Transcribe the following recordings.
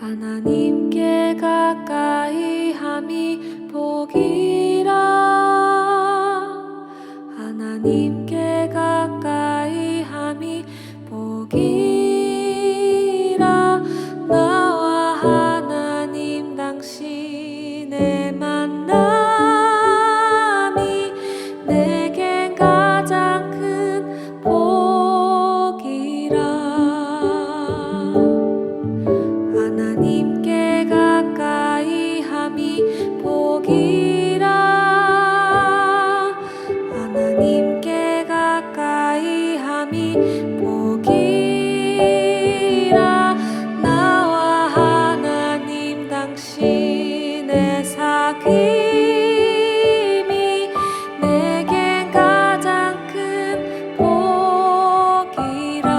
하나님께 가까이 함이 복이라. 하나님께 가까이 함이 복이라. 나와 하나님 당신의 만남이 내겐 가장 큰 복이라. 하나님께 가까이 함이 복이라. 하나님께 가까이 함이 복이라. 나와 하나님 당신의 사귐이 내겐 가장 큰 복이라.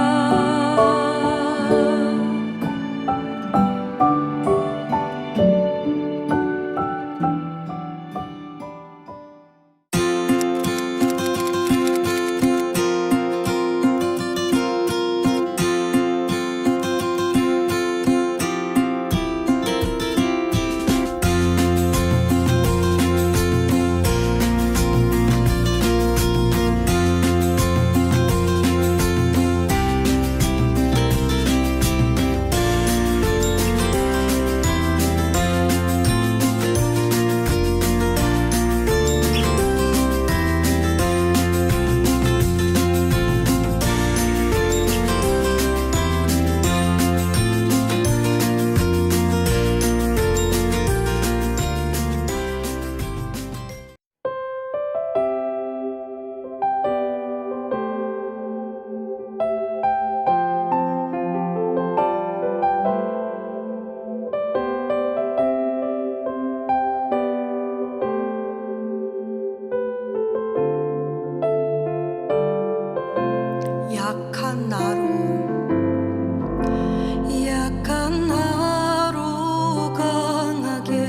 약한 나로 강하게,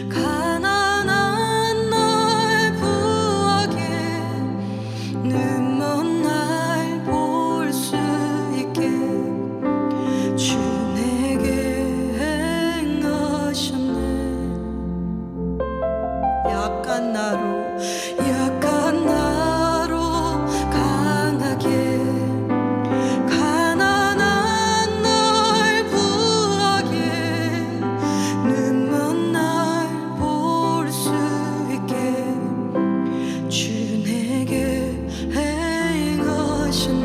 가난한 날 부하게, 눈먼 날 볼 수 있게 주 내게 행하셨네. 약한 나로 강하게, 가난한 날 부하게, 눈먼 날 볼 수 있게 주 내게 행하셨네.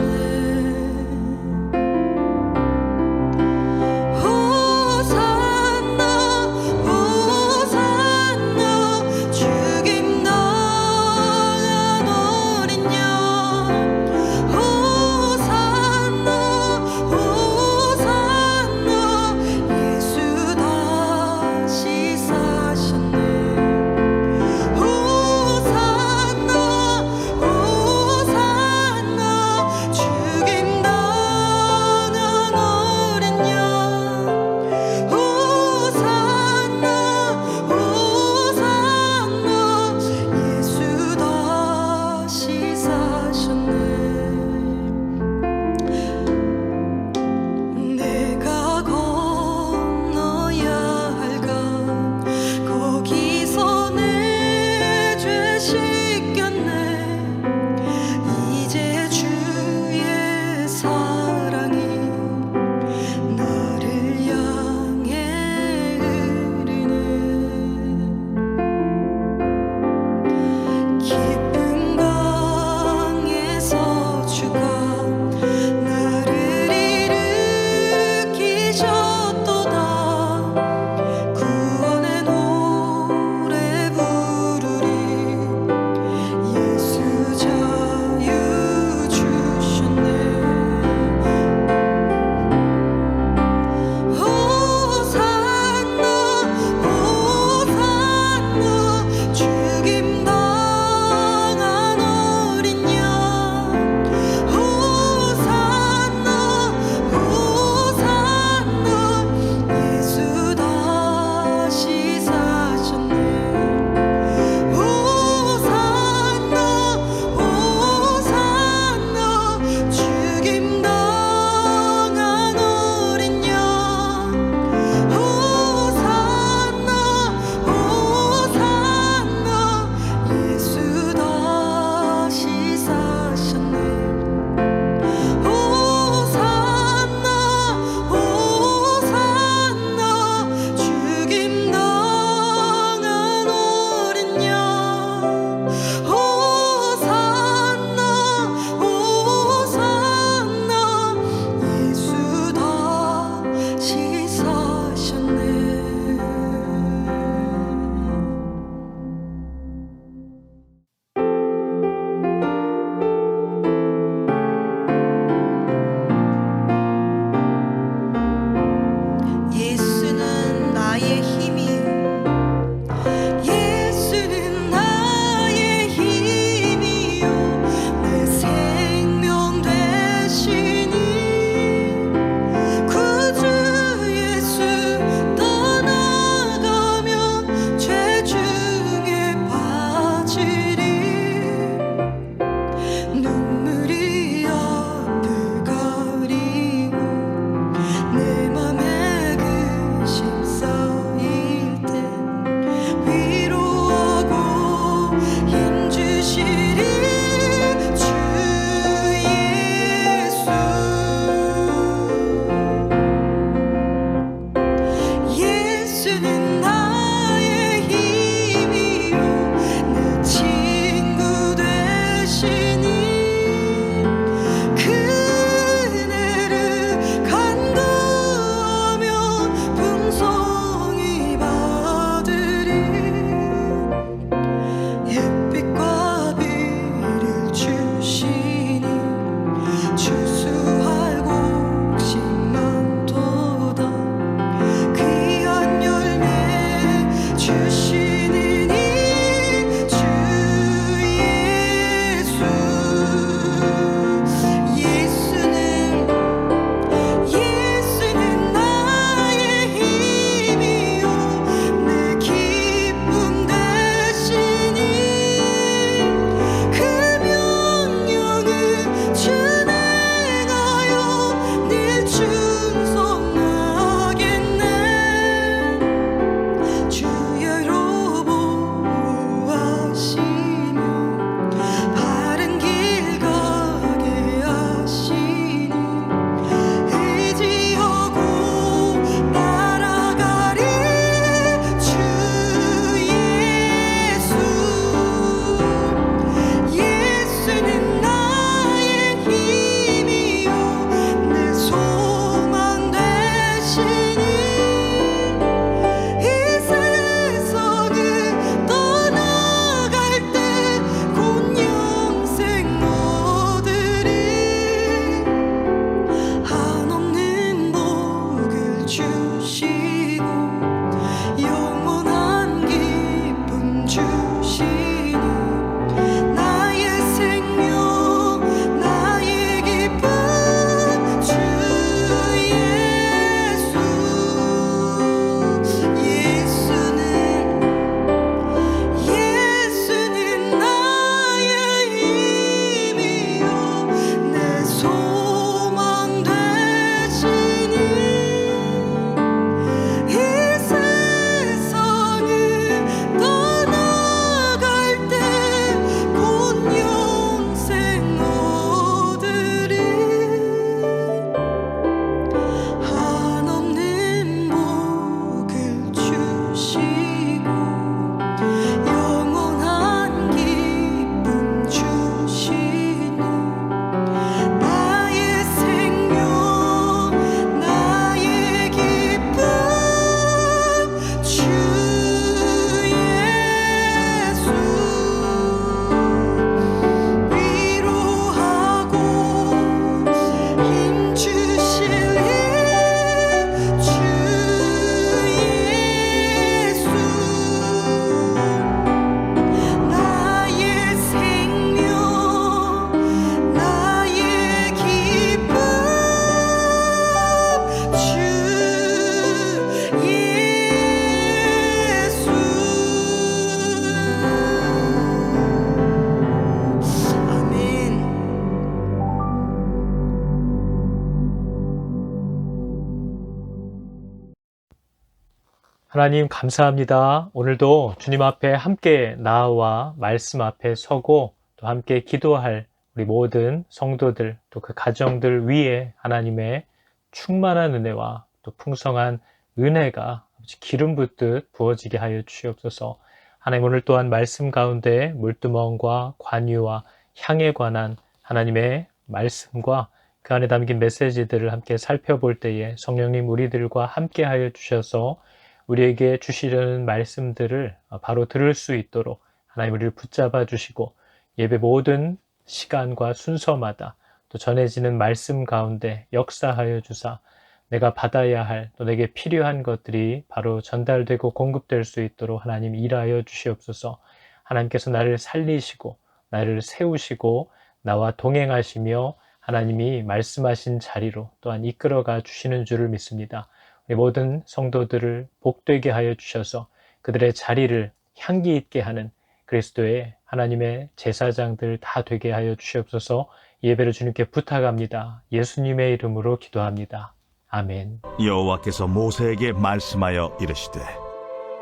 하나님 감사합니다. 오늘도 주님 앞에 함께 나와 말씀 앞에 서고 또 함께 기도할 우리 모든 성도들 또 그 가정들 위에 하나님의 충만한 은혜와 또 풍성한 은혜가 기름 붓듯 부어지게 하여 주시옵소서. 하나님 오늘 또한 말씀 가운데 물두멍과 관유와 향에 관한 하나님의 말씀과 그 안에 담긴 메시지들을 함께 살펴볼 때에 성령님 우리들과 함께 하여 주셔서 우리에게 주시려는 말씀들을 바로 들을 수 있도록 하나님 우리를 붙잡아 주시고 예배 모든 시간과 순서마다 또 전해지는 말씀 가운데 역사하여 주사 내가 받아야 할 또 내게 필요한 것들이 바로 전달되고 공급될 수 있도록 하나님 일하여 주시옵소서. 하나님께서 나를 살리시고 나를 세우시고 나와 동행하시며 하나님이 말씀하신 자리로 또한 이끌어가 주시는 줄을 믿습니다. 우리 모든 성도들을 복되게 하여 주셔서 그들의 자리를 향기 있게 하는 그리스도의 하나님의 제사장들 다 되게 하여 주시옵소서. 예배를 주님께 부탁합니다. 예수님의 이름으로 기도합니다. 아멘. 여호와께서 모세에게 말씀하여 이르시되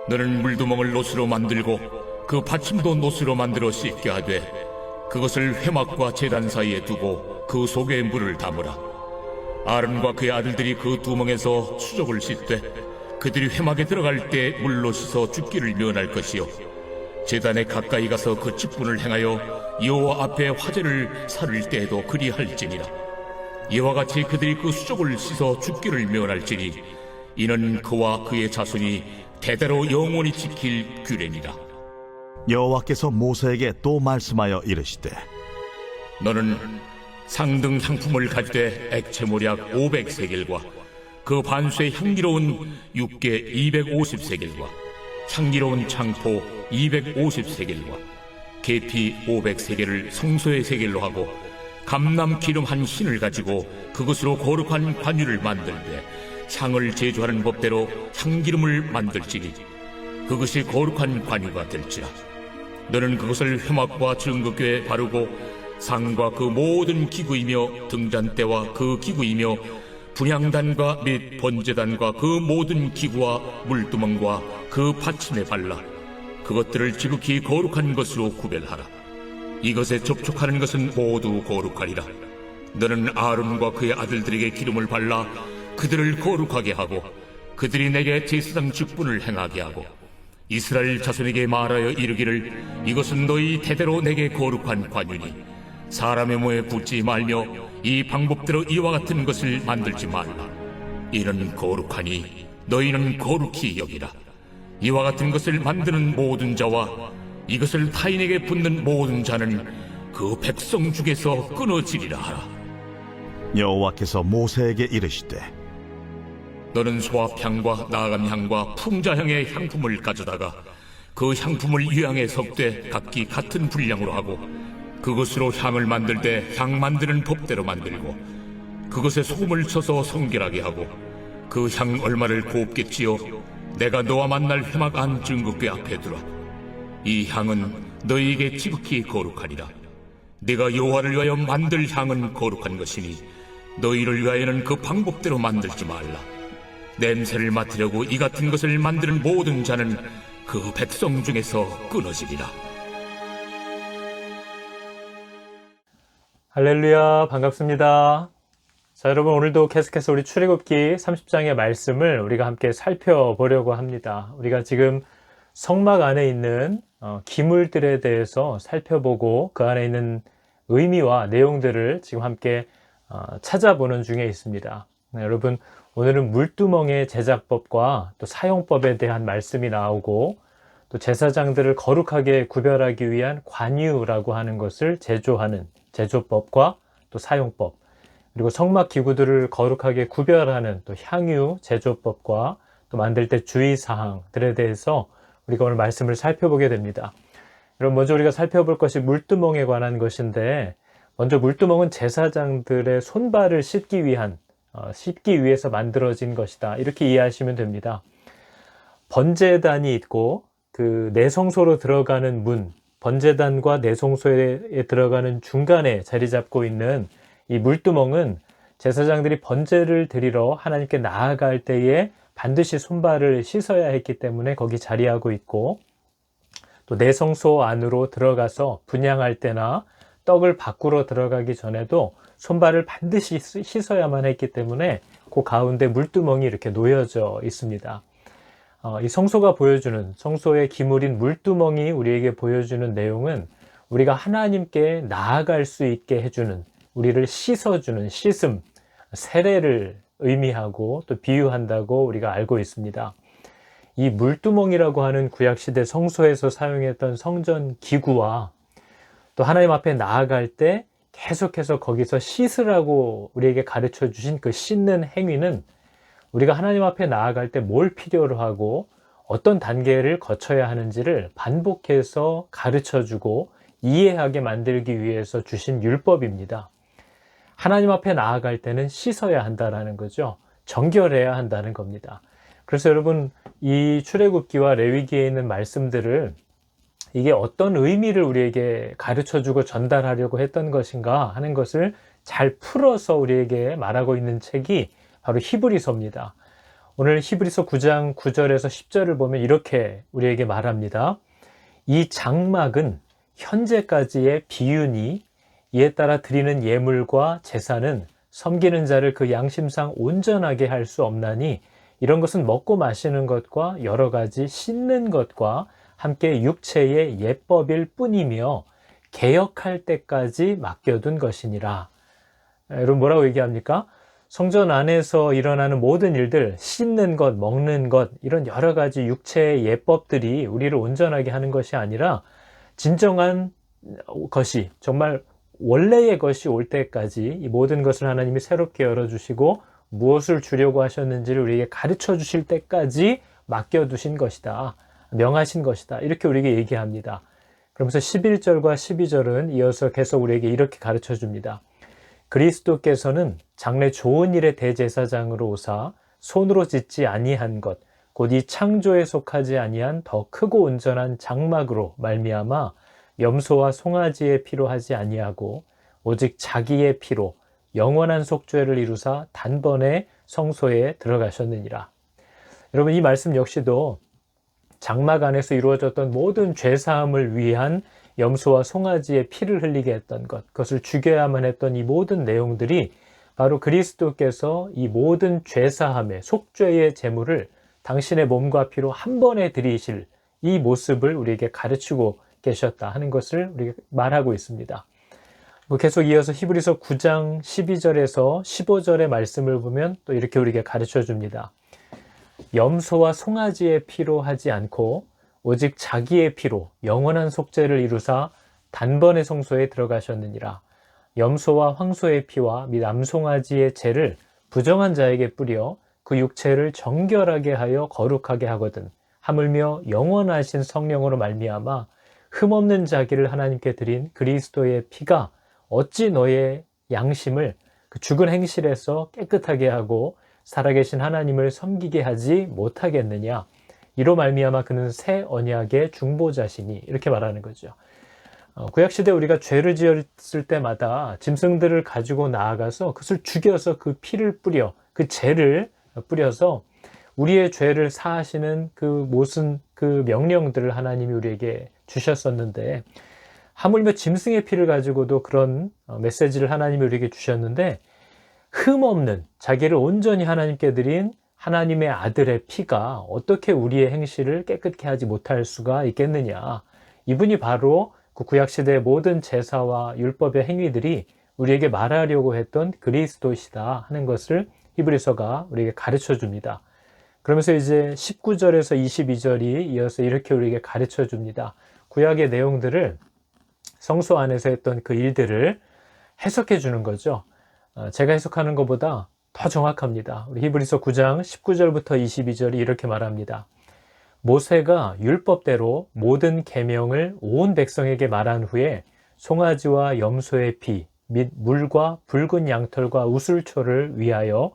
너는 물두멍을 노스로 만들고 그 받침도 노스로 만들어 씻게 하되 그것을 회막과 제단 사이에 두고 그 속에 물을 담으라. 아론과 그의 아들들이 그 두멍에서 수족을 씻되 그들이 회막에 들어갈 때 물로 씻어 죽기를 면할 것이요 제단에 가까이 가서 그 직분을 행하여 여호와 앞에 화제를 살을 때에도 그리할지니라. 이와 같이 그들이 그 수족을 씻어 죽기를 면할지니 이는 그와 그의 자손이 대대로 영원히 지킬 규례니라. 여호와께서 모세에게 또 말씀하여 이르시되 너는 상등 향품을 가지되 액체모략 500세겔과 그 반수의 향기로운 육개 250세겔과 향기로운 창포 250세겔과 계피 500세겔을 성소의 세겔로 하고 감람 기름 한 흰을 가지고 그것으로 거룩한 관유를 만들되 향을 제조하는 법대로 향기름을 만들지니 그것이 거룩한 관유가 될지라. 너는 그것을 회막과 증거궤에 바르고 상과 그 모든 기구이며 등잔대와 그 기구이며 분향단과 및 번제단과 그 모든 기구와 물두멍과 그 받침에 발라 그것들을 지극히 거룩한 것으로 구별하라. 이것에 접촉하는 것은 모두 거룩하리라. 너는 아론과 그의 아들들에게 기름을 발라 그들을 거룩하게 하고 그들이 내게 제사장 직분을 행하게 하고 이스라엘 자손에게 말하여 이르기를 이것은 너희 대대로 내게 거룩한 관유니 사람의 몸에 붙지 말며 이 방법대로 이와 같은 것을 만들지 말라. 이는 거룩하니 너희는 거룩히 여기라. 이와 같은 것을 만드는 모든 자와 이것을 타인에게 붓는 모든 자는 그 백성 중에서 끊어지리라 하라. 여호와께서 모세에게 이르시되 너는 소합향과 나감향과 풍자향의 향품을 가져다가 그 향품을 유향에 섞되 각기 같은 분량으로 하고 그것으로 향을 만들 때 향 만드는 법대로 만들고 그것에 소금을 쳐서 성결하게 하고 그 향 얼마를 곱게 찌어 내가 너와 만날 회막 안 증거궤 앞에 두라. 이 향은 너희에게 지극히 거룩하리라. 네가 여호와를 위하여 만들 향은 거룩한 것이니 너희를 위하여는 그 방법대로 만들지 말라. 냄새를 맡으려고 이 같은 것을 만드는 모든 자는 그 백성 중에서 끊어지리라. 할렐루야, 반갑습니다. 자, 여러분 오늘도 계속해서 우리 출애굽기 30장의 말씀을 우리가 함께 살펴보려고 합니다. 우리가 지금 성막 안에 있는 기물들에 대해서 살펴보고 그 안에 있는 의미와 내용들을 지금 함께 찾아보는 중에 있습니다. 네, 여러분 오늘은 물두멍의 제작법과 또 사용법에 대한 말씀이 나오고 또 제사장들을 거룩하게 구별하기 위한 관유라고 하는 것을 제조하는 제조법과 또 사용법, 그리고 성막 기구들을 거룩하게 구별하는 또 향유 제조법과 또 만들 때 주의사항들에 대해서 우리가 오늘 말씀을 살펴보게 됩니다. 여러분 먼저 우리가 살펴볼 것이 물두멍에 관한 것인데, 먼저 물두멍은 제사장들의 손발을 씻기 위해서 만들어진 것이다, 이렇게 이해하시면 됩니다. 번제단이 있고 그 내성소로 들어가는 문, 번제단과 내성소에 들어가는 중간에 자리 잡고 있는 이 물두멍은 제사장들이 번제를 드리러 하나님께 나아갈 때에 반드시 손발을 씻어야 했기 때문에 거기 자리하고 있고, 또 내성소 안으로 들어가서 분향할 때나 떡을 밖으로 들어가기 전에도 손발을 반드시 씻어야만 했기 때문에 그 가운데 물두멍이 이렇게 놓여져 있습니다. 이 성소가 보여주는, 성소의 기물인 물두멍이 우리에게 보여주는 내용은 우리가 하나님께 나아갈 수 있게 해주는, 우리를 씻어주는 씻음, 세례를 의미하고 또 비유한다고 우리가 알고 있습니다. 이 물두멍이라고 하는 구약시대 성소에서 사용했던 성전 기구와 또 하나님 앞에 나아갈 때 계속해서 거기서 씻으라고 우리에게 가르쳐 주신 그 씻는 행위는 우리가 하나님 앞에 나아갈 때 뭘 필요로 하고 어떤 단계를 거쳐야 하는지를 반복해서 가르쳐 주고 이해하게 만들기 위해서 주신 율법입니다. 하나님 앞에 나아갈 때는 씻어야 한다는 거죠. 정결해야 한다는 겁니다. 그래서 여러분, 이 출애굽기와 레위기에 있는 말씀들을 이게 어떤 의미를 우리에게 가르쳐주고 전달하려고 했던 것인가 하는 것을 잘 풀어서 우리에게 말하고 있는 책이 바로 히브리서입니다. 오늘 히브리서 9장 9절에서 10절을 보면 이렇게 우리에게 말합니다. 이 장막은 현재까지의 비유니 이에 따라 드리는 예물과 제사는 섬기는 자를 그 양심상 온전하게 할 수 없나니 이런 것은 먹고 마시는 것과 여러 가지 씻는 것과 함께 육체의 예법일 뿐이며 개역할 때까지 맡겨둔 것이니라. 여러분 뭐라고 얘기합니까? 성전 안에서 일어나는 모든 일들, 씻는 것, 먹는 것, 이런 여러 가지 육체의 예법들이 우리를 온전하게 하는 것이 아니라 진정한 것이, 정말 원래의 것이 올 때까지 이 모든 것을 하나님이 새롭게 열어주시고 무엇을 주려고 하셨는지를 우리에게 가르쳐 주실 때까지 맡겨두신 것이다. 명하신 것이다. 이렇게 우리에게 얘기합니다. 그러면서 11절과 12절은 이어서 계속 우리에게 이렇게 가르쳐 줍니다. 그리스도께서는 장래 좋은 일의 대제사장으로 오사 손으로 짓지 아니한 것, 곧 이 창조에 속하지 아니한 더 크고 온전한 장막으로 말미암아 염소와 송아지의 피로 하지 아니하고 오직 자기의 피로 영원한 속죄를 이루사 단번에 성소에 들어가셨느니라. 여러분, 이 말씀 역시도 장막 안에서 이루어졌던 모든 죄사함을 위한 염소와 송아지의 피를 흘리게 했던 것, 그것을 죽여야만 했던 이 모든 내용들이 바로 그리스도께서 이 모든 죄사함의 속죄의 제물을 당신의 몸과 피로 한 번에 드리실 이 모습을 우리에게 가르치고 계셨다 하는 것을 우리가 말하고 있습니다. 계속 이어서 히브리서 9장 12절에서 15절의 말씀을 보면 또 이렇게 우리에게 가르쳐 줍니다. 염소와 송아지의 피로 하지 않고 오직 자기의 피로 영원한 속죄를 이루사 단번에 성소에 들어가셨느니라. 염소와 황소의 피와 및 암송아지의 죄를 부정한 자에게 뿌려 그 육체를 정결하게 하여 거룩하게 하거든 하물며 영원하신 성령으로 말미암아 흠없는 자기를 하나님께 드린 그리스도의 피가 어찌 너의 양심을 그 죽은 행실에서 깨끗하게 하고 살아계신 하나님을 섬기게 하지 못하겠느냐. 이로 말미암아 그는 새 언약의 중보자시니. 이렇게 말하는 거죠. 구약시대 우리가 죄를 지었을 때마다 짐승들을 가지고 나아가서 그것을 죽여서 그 피를 뿌려, 그 죄를 뿌려서 우리의 죄를 사하시는 그 모든 그 명령들을 하나님이 우리에게 주셨었는데, 하물며 짐승의 피를 가지고도 그런 메시지를 하나님이 우리에게 주셨는데, 흠없는 자기를 온전히 하나님께 드린 하나님의 아들의 피가 어떻게 우리의 행실을 깨끗게 하지 못할 수가 있겠느냐. 이분이 바로 그 구약시대의 모든 제사와 율법의 행위들이 우리에게 말하려고 했던 그리스도시다 하는 것을 히브리서가 우리에게 가르쳐 줍니다. 그러면서 이제 19절에서 22절이 이어서 이렇게 우리에게 가르쳐 줍니다. 구약의 내용들을, 성소 안에서 했던 그 일들을 해석해 주는 거죠. 제가 해석하는 것보다 더 정확합니다. 우리 히브리서 9장 19절부터 22절이 이렇게 말합니다. 모세가 율법대로 모든 계명을 온 백성에게 말한 후에 송아지와 염소의 피 및 물과 붉은 양털과 우슬초를 위하여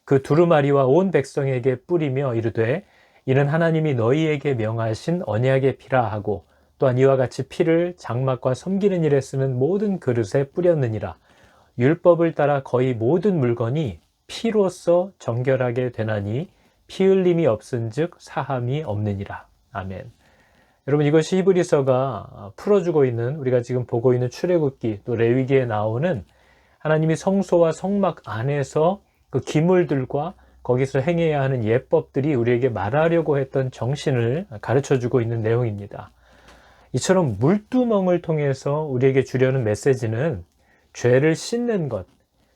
그 두루마리와 온 백성에게 뿌리며 이르되 이는 하나님이 너희에게 명하신 언약의 피라 하고 또한 이와 같이 피를 장막과 섬기는 일에 쓰는 모든 그릇에 뿌렸느니라. 율법을 따라 거의 모든 물건이 피로써 정결하게 되나니 피 흘림이 없은즉 사함이 없느니라. 아멘. 여러분, 이것이 히브리서가 풀어주고 있는, 우리가 지금 보고 있는 출애굽기 또 레위기에 나오는 하나님이 성소와 성막 안에서 그 기물들과 거기서 행해야 하는 예법들이 우리에게 말하려고 했던 정신을 가르쳐주고 있는 내용입니다. 이처럼 물두멍을 통해서 우리에게 주려는 메시지는 죄를 씻는 것,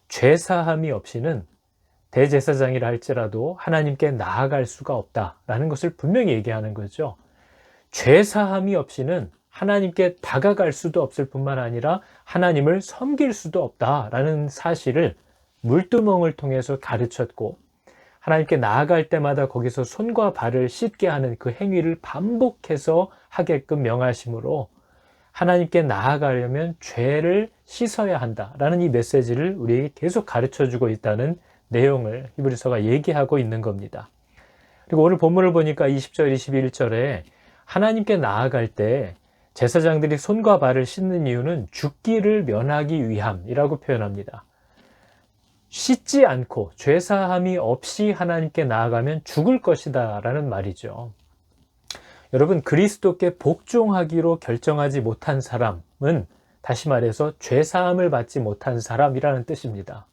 죄사함이 없이는 대제사장이라 할지라도 하나님께 나아갈 수가 없다라는 것을 분명히 얘기하는 거죠. 죄사함이 없이는 하나님께 다가갈 수도 없을 뿐만 아니라 하나님을 섬길 수도 없다라는 사실을 물두멍을 통해서 가르쳤고, 하나님께 나아갈 때마다 거기서 손과 발을 씻게 하는 그 행위를 반복해서 하게끔 명하심으로 하나님께 나아가려면 죄를 씻어야 한다라는 이 메시지를 우리에게 계속 가르쳐주고 있다는 내용을 히브리서가 얘기하고 있는 겁니다. 그리고 오늘 본문을 보니까 20절, 21절에 하나님께 나아갈 때 제사장들이 손과 발을 씻는 이유는 죽기를 면하기 위함이라고 표현합니다. 씻지 않고 죄사함이 없이 하나님께 나아가면 죽을 것이다 라는 말이죠. 여러분, 그리스도께 복종하기로 결정하지 못한 사람은 다시 말해서 죄사함을 받지 못한 사람이라는 뜻입니다.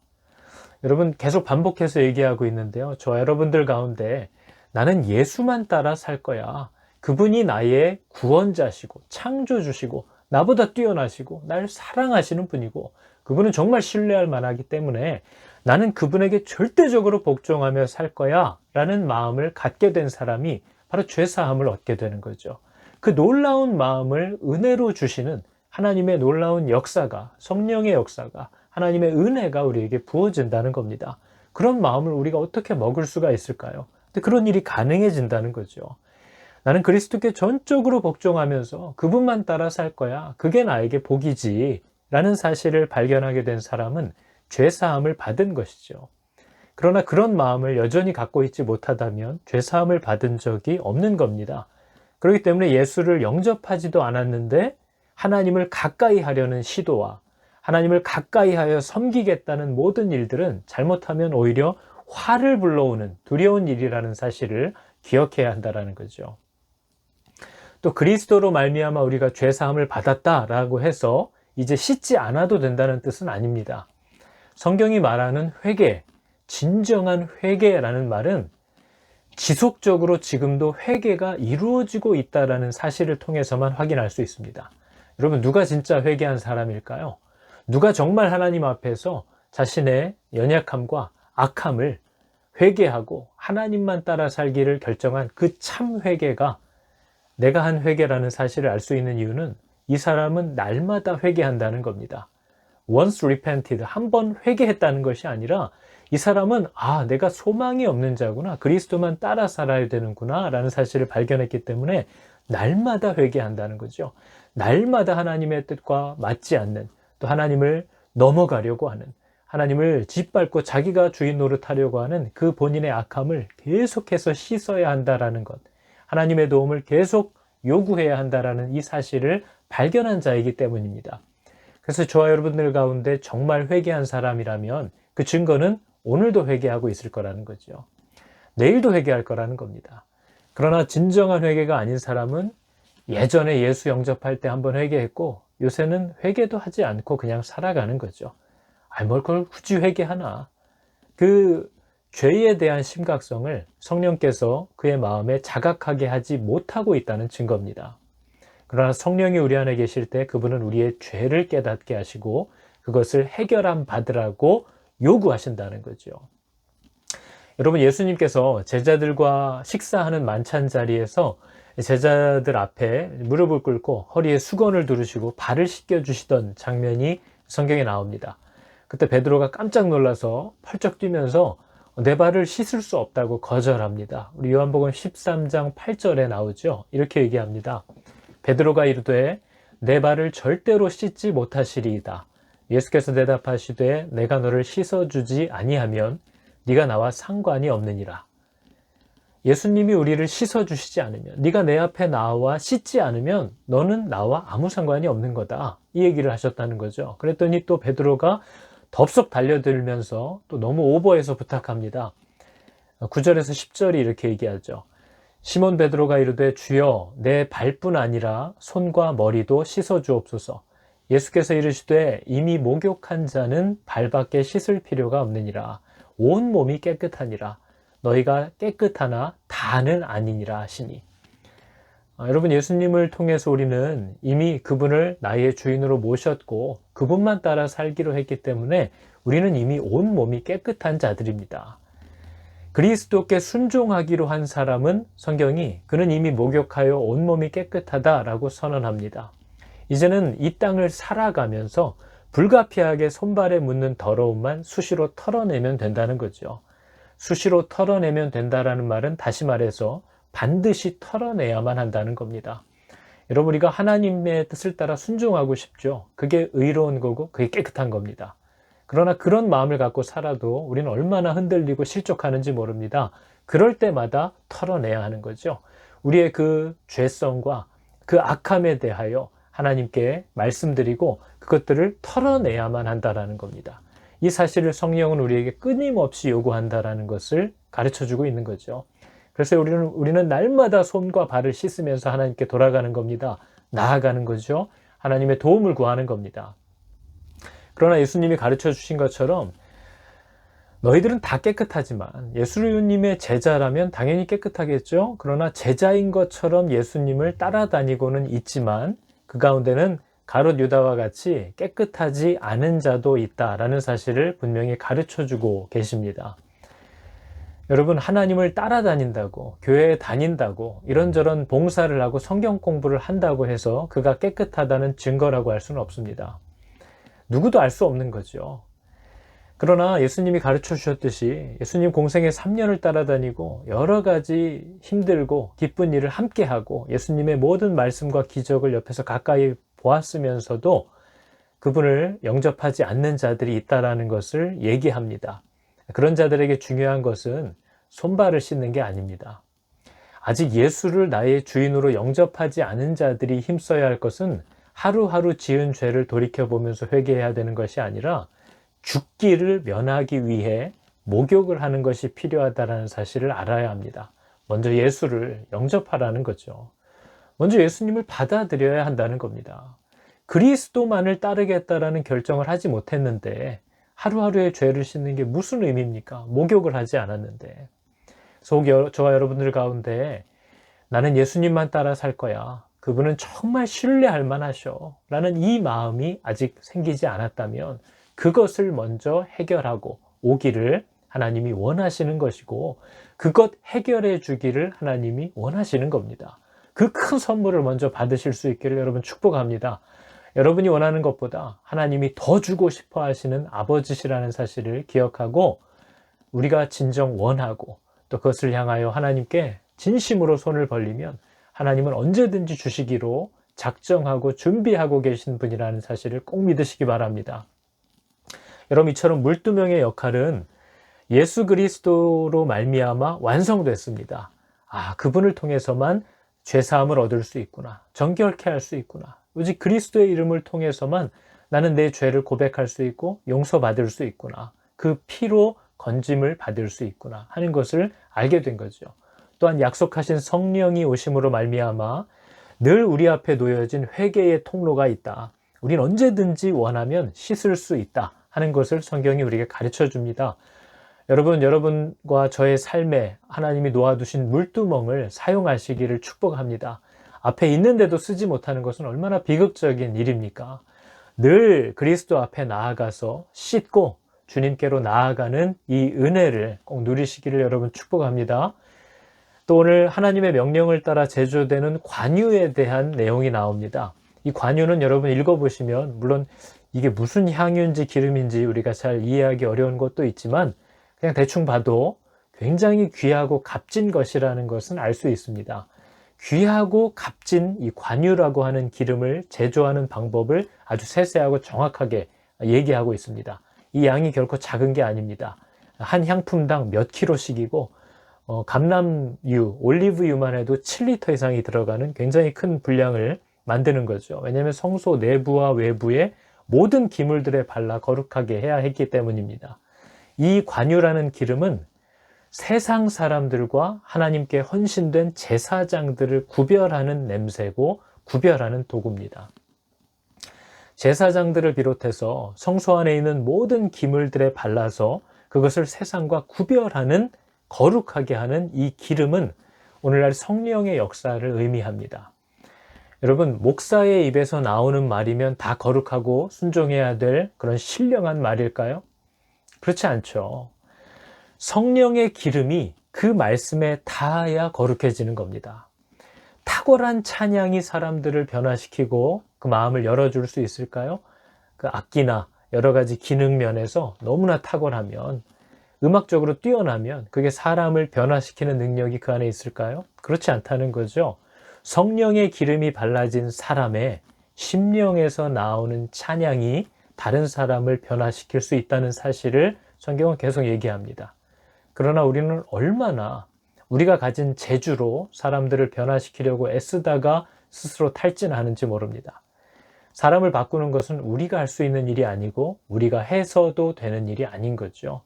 여러분, 계속 반복해서 얘기하고 있는데요. 저와 여러분들 가운데 나는 예수만 따라 살 거야. 그분이 나의 구원자시고 창조주시고 나보다 뛰어나시고 날 사랑하시는 분이고 그분은 정말 신뢰할 만하기 때문에 나는 그분에게 절대적으로 복종하며 살 거야 라는 마음을 갖게 된 사람이 바로 죄사함을 얻게 되는 거죠. 그 놀라운 마음을 은혜로 주시는 하나님의 놀라운 역사가, 성령의 역사가, 하나님의 은혜가 우리에게 부어진다는 겁니다. 그런 마음을 우리가 어떻게 먹을 수가 있을까요? 근데 그런 일이 가능해진다는 거죠. 나는 그리스도께 전적으로 복종하면서 그분만 따라 살 거야. 그게 나에게 복이지 라는 사실을 발견하게 된 사람은 죄사함을 받은 것이죠. 그러나 그런 마음을 여전히 갖고 있지 못하다면 죄사함을 받은 적이 없는 겁니다. 그렇기 때문에 예수를 영접하지도 않았는데 하나님을 가까이 하려는 시도와 하나님을 가까이 하여 섬기겠다는 모든 일들은 잘못하면 오히려 화를 불러오는 두려운 일이라는 사실을 기억해야 한다는 거죠. 또 그리스도로 말미암아 우리가 죄사함을 받았다라고 해서 이제 씻지 않아도 된다는 뜻은 아닙니다. 성경이 말하는 회개, 진정한 회개라는 말은 지속적으로 지금도 회개가 이루어지고 있다는 사실을 통해서만 확인할 수 있습니다. 여러분, 누가 진짜 회개한 사람일까요? 누가 정말 하나님 앞에서 자신의 연약함과 악함을 회개하고 하나님만 따라 살기를 결정한 그 참 회개가 내가 한 회개라는 사실을 알 수 있는 이유는 이 사람은 날마다 회개한다는 겁니다. Once repented, 한 번 회개했다는 것이 아니라 이 사람은 내가 소망이 없는 자구나, 그리스도만 따라 살아야 되는구나 라는 사실을 발견했기 때문에 날마다 회개한다는 거죠. 날마다 하나님의 뜻과 맞지 않는, 또 하나님을 넘어가려고 하는, 하나님을 짓밟고 자기가 주인 노릇하려고 하는 그 본인의 악함을 계속해서 씻어야 한다라는 것, 하나님의 도움을 계속 요구해야 한다라는 이 사실을 발견한 자이기 때문입니다. 그래서 저와 여러분들 가운데 정말 회개한 사람이라면 그 증거는 오늘도 회개하고 있을 거라는 거죠. 내일도 회개할 거라는 겁니다. 그러나 진정한 회개가 아닌 사람은 예전에 예수 영접할 때 한번 회개했고 요새는 회개도 하지 않고 그냥 살아가는 거죠. 뭘 그걸 굳이 회개하나. 그 죄에 대한 심각성을 성령께서 그의 마음에 자각하게 하지 못하고 있다는 증거입니다. 그러나 성령이 우리 안에 계실 때 그분은 우리의 죄를 깨닫게 하시고 그것을 해결함 받으라고 요구하신다는 거죠. 여러분, 예수님께서 제자들과 식사하는 만찬 자리에서 제자들 앞에 무릎을 꿇고 허리에 수건을 두르시고 발을 씻겨주시던 장면이 성경에 나옵니다. 그때 베드로가 깜짝 놀라서 펄쩍 뛰면서 내 발을 씻을 수 없다고 거절합니다. 우리 요한복음 13장 8절에 나오죠. 이렇게 얘기합니다. 베드로가 이르되 내 발을 절대로 씻지 못하시리이다. 예수께서 대답하시되 내가 너를 씻어주지 아니하면 네가 나와 상관이 없느니라. 예수님이 우리를 씻어주시지 않으면, 네가 내 앞에 나와 씻지 않으면 너는 나와 아무 상관이 없는 거다. 이 얘기를 하셨다는 거죠. 그랬더니 또 베드로가 덥석 달려들면서 또 너무 오버해서 부탁합니다. 9절에서 10절이 이렇게 얘기하죠. 시몬 베드로가 이르되 주여 내 발뿐 아니라 손과 머리도 씻어 주옵소서. 예수께서 이르시되 이미 목욕한 자는 발밖에 씻을 필요가 없느니라. 온 몸이 깨끗하니라. 너희가 깨끗하나 다는 아니니라 하시니. 여러분, 예수님을 통해서 우리는 이미 그분을 나의 주인으로 모셨고 그분만 따라 살기로 했기 때문에 우리는 이미 온 몸이 깨끗한 자들입니다. 그리스도께 순종하기로 한 사람은 성경이 그는 이미 목욕하여 온몸이 깨끗하다라고 선언합니다. 이제는 이 땅을 살아가면서 불가피하게 손발에 묻는 더러움만 수시로 털어내면 된다는 거죠. 수시로 털어내면 된다라는 말은 다시 말해서 반드시 털어내야만 한다는 겁니다. 여러분, 우리가 하나님의 뜻을 따라 순종하고 싶죠. 그게 의로운 거고 그게 깨끗한 겁니다. 그러나 그런 마음을 갖고 살아도 우리는 얼마나 흔들리고 실족하는지 모릅니다. 그럴 때마다 털어내야 하는 거죠. 우리의 그 죄성과 그 악함에 대하여 하나님께 말씀드리고 그것들을 털어내야만 한다는 겁니다. 이 사실을 성령은 우리에게 끊임없이 요구한다는 것을 가르쳐주고 있는 거죠. 그래서 우리는 날마다 손과 발을 씻으면서 하나님께 돌아가는 겁니다. 나아가는 거죠. 하나님의 도움을 구하는 겁니다. 그러나 예수님이 가르쳐 주신 것처럼 너희들은 다 깨끗하지만 예수님의 제자라면 당연히 깨끗하겠죠. 그러나 제자인 것처럼 예수님을 따라다니고는 있지만 그 가운데는 가롯 유다와 같이 깨끗하지 않은 자도 있다라는 사실을 분명히 가르쳐 주고 계십니다. 여러분, 하나님을 따라다닌다고, 교회에 다닌다고, 이런저런 봉사를 하고 성경 공부를 한다고 해서 그가 깨끗하다는 증거라고 할 수는 없습니다. 누구도 알 수 없는 거죠. 그러나 예수님이 가르쳐 주셨듯이 예수님 공생애 3년을 따라다니고 여러 가지 힘들고 기쁜 일을 함께하고 예수님의 모든 말씀과 기적을 옆에서 가까이 보았으면서도 그분을 영접하지 않는 자들이 있다는 것을 얘기합니다. 그런 자들에게 중요한 것은 손발을 씻는 게 아닙니다. 아직 예수를 나의 주인으로 영접하지 않은 자들이 힘써야 할 것은 하루하루 지은 죄를 돌이켜보면서 회개해야 되는 것이 아니라 죽기를 면하기 위해 목욕을 하는 것이 필요하다는 사실을 알아야 합니다. 먼저 예수를 영접하라는 거죠. 먼저 예수님을 받아들여야 한다는 겁니다. 그리스도만을 따르겠다라는 결정을 하지 못했는데 하루하루의 죄를 씻는 게 무슨 의미입니까? 목욕을 하지 않았는데. 그래서 저와 여러분들 가운데 나는 예수님만 따라 살 거야. 그분은 정말 신뢰할 만하셔 라는 이 마음이 아직 생기지 않았다면 그것을 먼저 해결하고 오기를 하나님이 원하시는 것이고 그것 해결해 주기를 하나님이 원하시는 겁니다. 그 큰 선물을 먼저 받으실 수 있기를 여러분 축복합니다. 여러분이 원하는 것보다 하나님이 더 주고 싶어 하시는 아버지시라는 사실을 기억하고 우리가 진정 원하고 또 그것을 향하여 하나님께 진심으로 손을 벌리면 하나님은 언제든지 주시기로 작정하고 준비하고 계신 분이라는 사실을 꼭 믿으시기 바랍니다. 여러분, 이처럼 물두멍의 역할은 예수 그리스도로 말미암아 완성됐습니다. 그분을 통해서만 죄사함을 얻을 수 있구나. 정결케 할 수 있구나. 오직 그리스도의 이름을 통해서만 나는 내 죄를 고백할 수 있고 용서받을 수 있구나. 그 피로 건짐을 받을 수 있구나 하는 것을 알게 된 거죠. 또한 약속하신 성령이 오심으로 말미암아 늘 우리 앞에 놓여진 회개의 통로가 있다. 우린 언제든지 원하면 씻을 수 있다 하는 것을 성경이 우리에게 가르쳐 줍니다. 여러분과 저의 삶에 하나님이 놓아두신 물두멍을 사용하시기를 축복합니다. 앞에 있는데도 쓰지 못하는 것은 얼마나 비극적인 일입니까? 늘 그리스도 앞에 나아가서 씻고 주님께로 나아가는 이 은혜를 꼭 누리시기를 여러분 축복합니다. 또 오늘 하나님의 명령을 따라 제조되는 관유에 대한 내용이 나옵니다. 이 관유는 여러분 읽어보시면 물론 이게 무슨 향유인지 기름인지 우리가 잘 이해하기 어려운 것도 있지만 그냥 대충 봐도 굉장히 귀하고 값진 것이라는 것은 알 수 있습니다. 귀하고 값진 이 관유라고 하는 기름을 제조하는 방법을 아주 세세하고 정확하게 얘기하고 있습니다. 이 양이 결코 작은 게 아닙니다. 한 향품당 몇 킬로씩이고 감람유, 올리브유만 해도 7리터 이상이 들어가는 굉장히 큰 분량을 만드는 거죠. 왜냐하면 성소 내부와 외부에 모든 기물들에 발라 거룩하게 해야 했기 때문입니다. 이 관유라는 기름은 세상 사람들과 하나님께 헌신된 제사장들을 구별하는 냄새고 구별하는 도구입니다. 제사장들을 비롯해서 성소 안에 있는 모든 기물들에 발라서 그것을 세상과 구별하는, 거룩하게 하는 이 기름은 오늘날 성령의 역사를 의미합니다. 여러분, 목사의 입에서 나오는 말이면 다 거룩하고 순종해야 될 그런 신령한 말일까요? 그렇지 않죠. 성령의 기름이 그 말씀에 닿아야 거룩해지는 겁니다. 탁월한 찬양이 사람들을 변화시키고 그 마음을 열어줄 수 있을까요? 그 악기나 여러 가지 기능 면에서 너무나 탁월하면, 음악적으로 뛰어나면 그게 사람을 변화시키는 능력이 그 안에 있을까요? 그렇지 않다는 거죠. 성령의 기름이 발라진 사람의 심령에서 나오는 찬양이 다른 사람을 변화시킬 수 있다는 사실을 성경은 계속 얘기합니다. 그러나 우리는 얼마나 우리가 가진 재주로 사람들을 변화시키려고 애쓰다가 스스로 탈진하는지 모릅니다. 사람을 바꾸는 것은 우리가 할 수 있는 일이 아니고 우리가 해서도 되는 일이 아닌 거죠.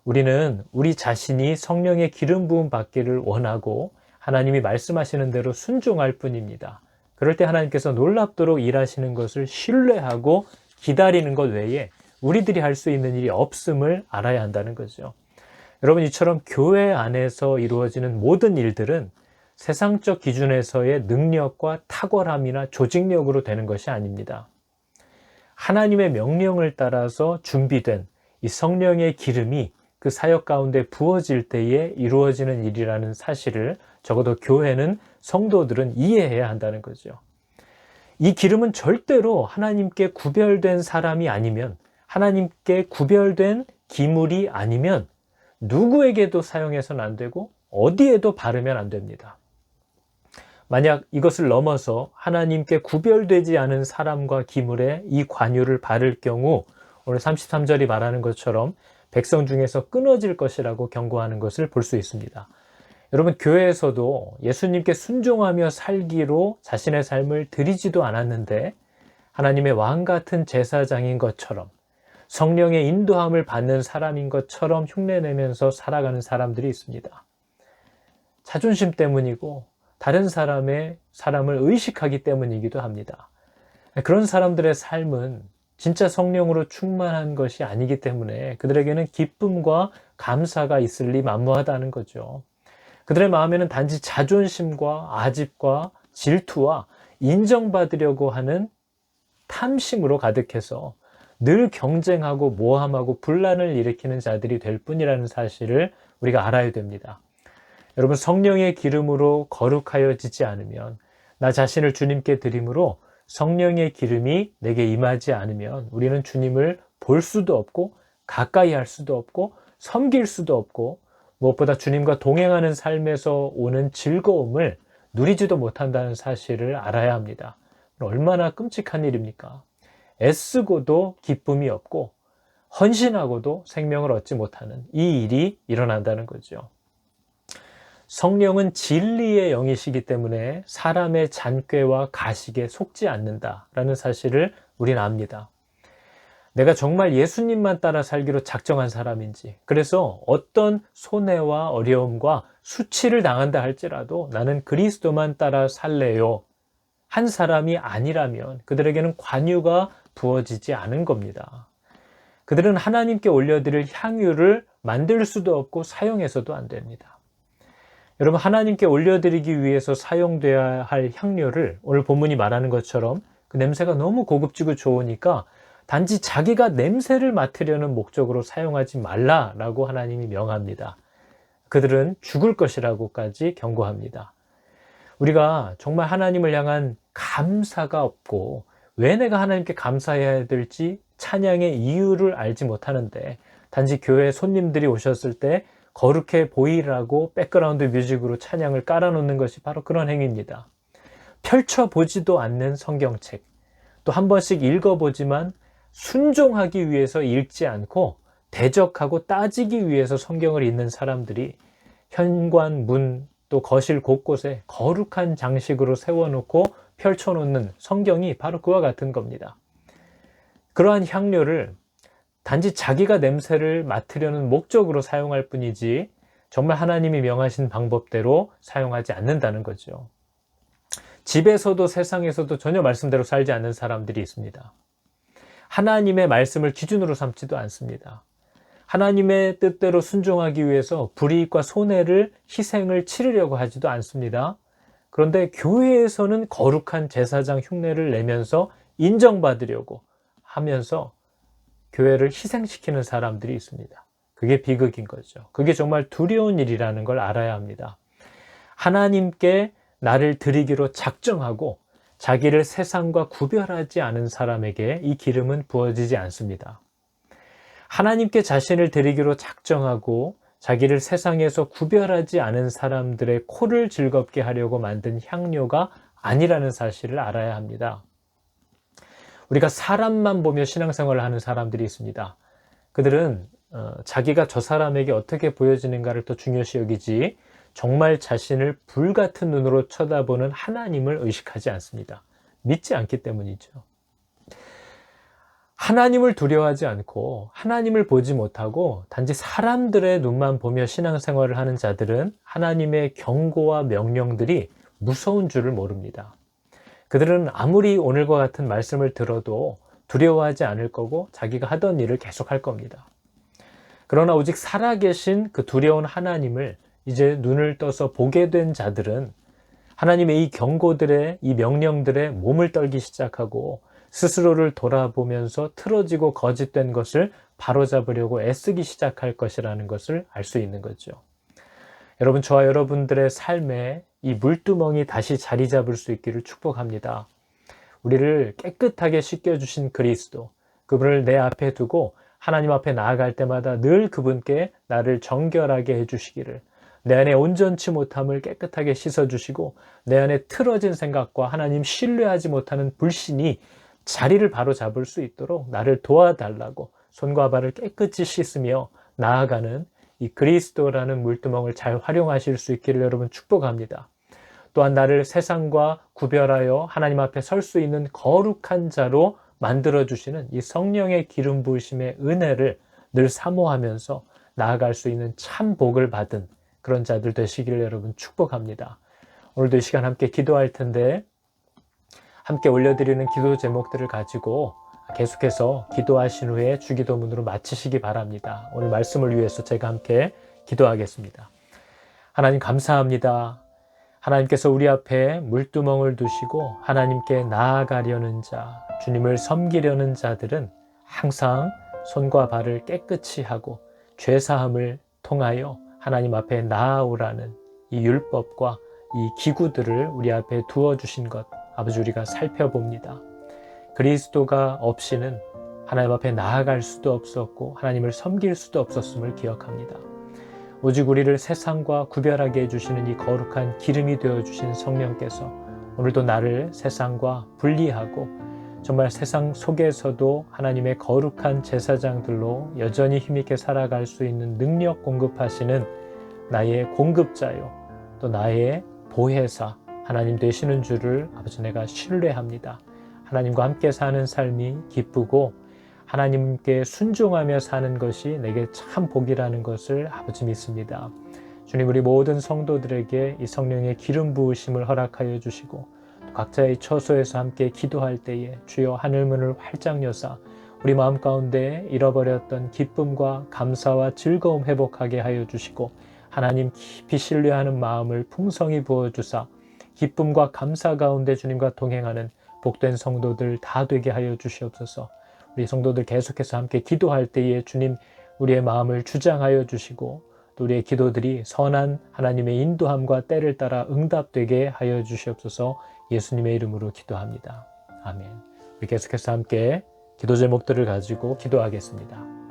우리는 우리 자신이 성령의 기름 부음 받기를 원하고 하나님이 말씀하시는 대로 순종할 뿐입니다. 그럴 때 하나님께서 놀랍도록 일하시는 것을 신뢰하고 기다리는 것 외에 우리들이 할 수 있는 일이 없음을 알아야 한다는 거죠. 여러분, 이처럼 교회 안에서 이루어지는 모든 일들은 세상적 기준에서의 능력과 탁월함이나 조직력으로 되는 것이 아닙니다. 하나님의 명령을 따라서 준비된 이 성령의 기름이 그 사역 가운데 부어질 때에 이루어지는 일이라는 사실을 적어도 교회는, 성도들은 이해해야 한다는 거죠. 이 기름은 절대로 하나님께 구별된 사람이 아니면, 하나님께 구별된 기물이 아니면 누구에게도 사용해서는 안 되고 어디에도 바르면 안 됩니다. 만약 이것을 넘어서 하나님께 구별되지 않은 사람과 기물에 이 관유를 바를 경우 오늘 33절이 말하는 것처럼 백성 중에서 끊어질 것이라고 경고하는 것을 볼 수 있습니다. 여러분, 교회에서도 예수님께 순종하며 살기로 자신의 삶을 드리지도 않았는데 하나님의 왕 같은 제사장인 것처럼, 성령의 인도함을 받는 사람인 것처럼 흉내내면서 살아가는 사람들이 있습니다. 자존심 때문이고 다른 사람을 의식하기 때문이기도 합니다. 그런 사람들의 삶은 진짜 성령으로 충만한 것이 아니기 때문에 그들에게는 기쁨과 감사가 있을 리 만무하다는 거죠. 그들의 마음에는 단지 자존심과 아집과 질투와 인정받으려고 하는 탐심으로 가득해서 늘 경쟁하고 모함하고 분란을 일으키는 자들이 될 뿐이라는 사실을 우리가 알아야 됩니다. 여러분, 성령의 기름으로 거룩하여지지 않으면, 나 자신을 주님께 드림으로 성령의 기름이 내게 임하지 않으면 우리는 주님을 볼 수도 없고 가까이 할 수도 없고 섬길 수도 없고 무엇보다 주님과 동행하는 삶에서 오는 즐거움을 누리지도 못한다는 사실을 알아야 합니다. 얼마나 끔찍한 일입니까? 애쓰고도 기쁨이 없고 헌신하고도 생명을 얻지 못하는 이 일이 일어난다는 거죠. 성령은 진리의 영이시기 때문에 사람의 잔꾀와 가식에 속지 않는다라는 사실을 우리는 압니다. 내가 정말 예수님만 따라 살기로 작정한 사람인지, 그래서 어떤 손해와 어려움과 수치를 당한다 할지라도 나는 그리스도만 따라 살래요 한 사람이 아니라면 그들에게는 관유가 부어지지 않은 겁니다. 그들은 하나님께 올려드릴 향유를 만들 수도 없고 사용해서도 안 됩니다. 여러분, 하나님께 올려드리기 위해서 사용돼야 할 향료를 오늘 본문이 말하는 것처럼 그 냄새가 너무 고급지고 좋으니까 단지 자기가 냄새를 맡으려는 목적으로 사용하지 말라라고 하나님이 명합니다. 그들은 죽을 것이라고까지 경고합니다. 우리가 정말 하나님을 향한 감사가 없고 왜 내가 하나님께 감사해야 될지 찬양의 이유를 알지 못하는데 단지 교회 손님들이 오셨을 때 거룩해 보이라고 백그라운드 뮤직으로 찬양을 깔아놓는 것이 바로 그런 행위입니다. 펼쳐보지도 않는 성경책, 또 한 번씩 읽어보지만 순종하기 위해서 읽지 않고 대적하고 따지기 위해서 성경을 읽는 사람들이 현관, 문, 또 거실 곳곳에 거룩한 장식으로 세워놓고 펼쳐놓는 성경이 바로 그와 같은 겁니다. 그러한 향료를 단지 자기가 냄새를 맡으려는 목적으로 사용할 뿐이지 정말 하나님이 명하신 방법대로 사용하지 않는다는 거죠. 집에서도 세상에서도 전혀 말씀대로 살지 않는 사람들이 있습니다. 하나님의 말씀을 기준으로 삼지도 않습니다. 하나님의 뜻대로 순종하기 위해서 불이익과 손해를 희생을 치르려고 하지도 않습니다. 그런데 교회에서는 거룩한 제사장 흉내를 내면서 인정받으려고 하면서 교회를 희생시키는 사람들이 있습니다. 그게 비극인 거죠. 그게 정말 두려운 일이라는 걸 알아야 합니다. 하나님께 나를 드리기로 작정하고 자기를 세상과 구별하지 않은 사람에게 이 기름은 부어지지 않습니다. 하나님께 자신을 드리기로 작정하고 자기를 세상에서 구별하지 않은 사람들의 코를 즐겁게 하려고 만든 향료가 아니라는 사실을 알아야 합니다. 우리가 사람만 보며 신앙생활을 하는 사람들이 있습니다. 그들은 자기가 저 사람에게 어떻게 보여지는가를 더 중요시 여기지 정말 자신을 불같은 눈으로 쳐다보는 하나님을 의식하지 않습니다. 믿지 않기 때문이죠. 하나님을 두려워하지 않고 하나님을 보지 못하고 단지 사람들의 눈만 보며 신앙생활을 하는 자들은 하나님의 경고와 명령들이 무서운 줄을 모릅니다. 그들은 아무리 오늘과 같은 말씀을 들어도 두려워하지 않을 거고 자기가 하던 일을 계속할 겁니다. 그러나 오직 살아계신 그 두려운 하나님을 이제 눈을 떠서 보게 된 자들은 하나님의 이 경고들의 이 명령들에 몸을 떨기 시작하고 스스로를 돌아보면서 틀어지고 거짓된 것을 바로잡으려고 애쓰기 시작할 것이라는 것을 알 수 있는 거죠. 여러분, 저와 여러분들의 삶에 이 물두멍이 다시 자리 잡을 수 있기를 축복합니다. 우리를 깨끗하게 씻겨주신 그리스도, 그분을 내 앞에 두고 하나님 앞에 나아갈 때마다 늘 그분께 나를 정결하게 해주시기를, 내 안에 온전치 못함을 깨끗하게 씻어주시고 내 안에 틀어진 생각과 하나님 신뢰하지 못하는 불신이 자리를 바로 잡을 수 있도록 나를 도와달라고 손과 발을 깨끗이 씻으며 나아가는 이 그리스도라는 물두멍을 잘 활용하실 수 있기를 여러분 축복합니다. 또한 나를 세상과 구별하여 하나님 앞에 설 수 있는 거룩한 자로 만들어주시는 이 성령의 기름 부으심의 은혜를 늘 사모하면서 나아갈 수 있는 참 복을 받은 그런 자들 되시기를 여러분 축복합니다. 오늘도 이 시간 함께 기도할 텐데 함께 올려드리는 기도 제목들을 가지고 계속해서 기도하신 후에 주기도문으로 마치시기 바랍니다. 오늘 말씀을 위해서 제가 함께 기도하겠습니다. 하나님 감사합니다. 하나님께서 우리 앞에 물두멍을 두시고 하나님께 나아가려는 자, 주님을 섬기려는 자들은 항상 손과 발을 깨끗이 하고 죄사함을 통하여 하나님 앞에 나아오라는 이 율법과 이 기구들을 우리 앞에 두어주신 것, 아버지 우리가 살펴봅니다. 그리스도가 없이는 하나님 앞에 나아갈 수도 없었고 하나님을 섬길 수도 없었음을 기억합니다. 오직 우리를 세상과 구별하게 해주시는 이 거룩한 기름이 되어주신 성령께서 오늘도 나를 세상과 분리하고 정말 세상 속에서도 하나님의 거룩한 제사장들로 여전히 힘있게 살아갈 수 있는 능력 공급하시는 나의 공급자요, 또 나의 보혜사 하나님 되시는 줄을 아버지 내가 신뢰합니다. 하나님과 함께 사는 삶이 기쁘고 하나님께 순종하며 사는 것이 내게 참 복이라는 것을 아버지 믿습니다. 주님, 우리 모든 성도들에게 이 성령의 기름 부으심을 허락하여 주시고 각자의 처소에서 함께 기도할 때에 주여 하늘문을 활짝 여사 우리 마음 가운데 잃어버렸던 기쁨과 감사와 즐거움 회복하게 하여 주시고 하나님 깊이 신뢰하는 마음을 풍성히 부어주사 기쁨과 감사 가운데 주님과 동행하는 복된 성도들 다 되게 하여 주시옵소서. 우리 성도들 계속해서 함께 기도할 때에 주님 우리의 마음을 주장하여 주시고 또 우리의 기도들이 선한 하나님의 인도함과 때를 따라 응답되게 하여 주시옵소서. 예수님의 이름으로 기도합니다. 아멘. 우리 계속해서 함께 기도 제목들을 가지고 기도하겠습니다.